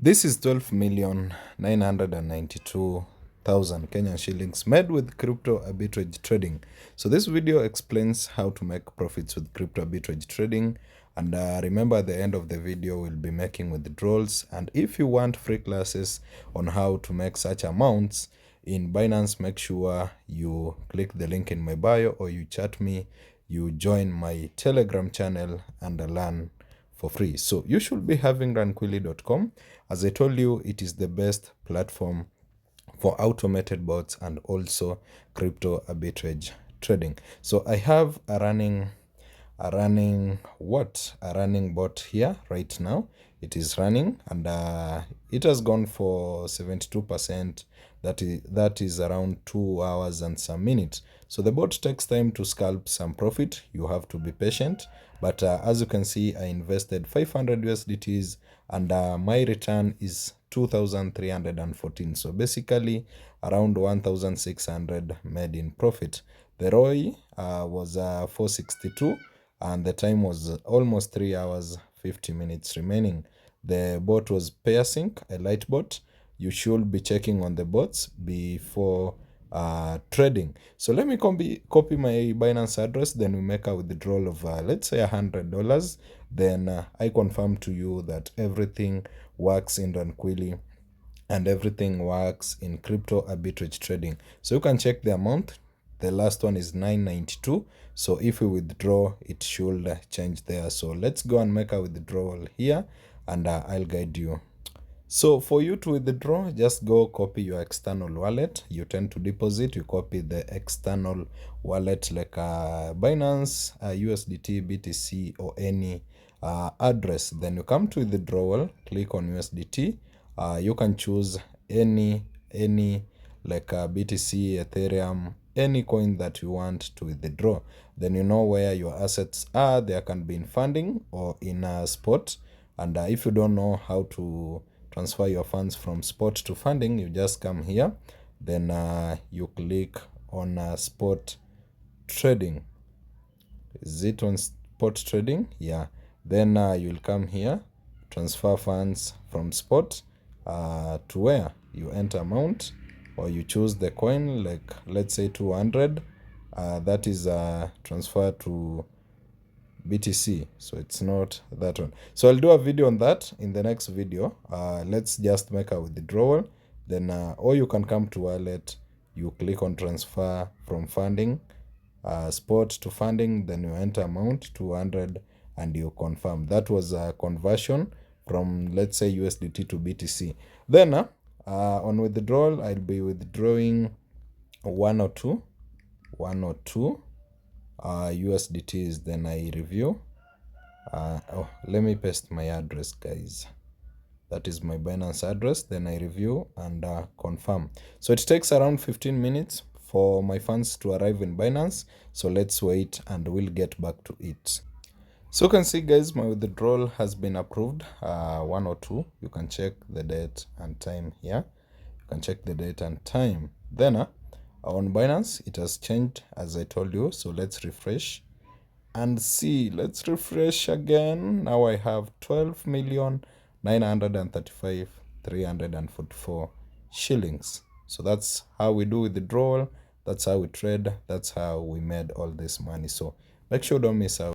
This is 12,992,000 Kenyan shillings made with crypto arbitrage trading. So this video explains how to make profits with crypto arbitrage trading. And remember, at the end of the video, we'll be making withdrawals. And if you want free classes on how to make such amounts in Binance, make sure you click the link in my bio or you chat me, you join my Telegram channel and learn for free. So you should be having runquilly.com. As I told you, it is the best platform for automated bots and also crypto arbitrage trading. So I have a running bot here right now. It is running and it has gone for 72%. That is around 2 hours and some minutes. So the bot takes time to scalp some profit. You have to be patient, but as you can see, I invested 500 USDTs and my return is 2,314. So basically around 1,600 made in profit. The ROI was 462 and the time was almost 3 hours 50 minutes remaining. The bot was PairSync, a light bot. You should be checking on the bots before trading. So let me copy my Binance address, then we make a withdrawal of let's say $100. Then I confirm to you that everything works in Runquilly and everything works in crypto arbitrage trading. So you can check the amount. The last one is 992. So if we withdraw, it should change there. So let's go and make a withdrawal here and I'll guide you. So for you to withdraw, just go copy your external wallet. You tend to deposit, you copy the external wallet like Binance, USDT, BTC, or any address. Then you come to withdrawal, click on USDT. You can choose any like BTC, Ethereum, any coin that you want to withdraw. Then you know where your assets are. There can be in funding or in a spot. And if you don't know how to transfer your funds from spot to funding, you just come here, then you click on spot trading. Is it on spot trading? Yeah. Then you'll come here, transfer funds from spot to where you enter amount, or you choose the coin, like let's say 200. That is transfer to BTC, so it's not that one. So I'll do a video on that in the next video. Let's just make a withdrawal, then or you can come to wallet, you click on transfer from funding, spot to funding, then you enter amount 200 and you confirm. That was a conversion from, let's say, USDT to BTC. Then on withdrawal, I'll be withdrawing one or two USDTs. Then I review. Let me paste my address, guys. That is my Binance address. Then I review and confirm. So it takes around 15 minutes for my funds to arrive in Binance. So let's wait and we'll get back to it. So you can see, guys, my withdrawal has been approved. 102. You can check the date and time here. You can check the date and time. Then on Binance, it has changed as I told you. So let's refresh and see. Let's refresh again. Now I have 12,935,344 shillings. So that's how we do withdrawal. That's how we trade. That's how we made all this money. So make sure don't miss out.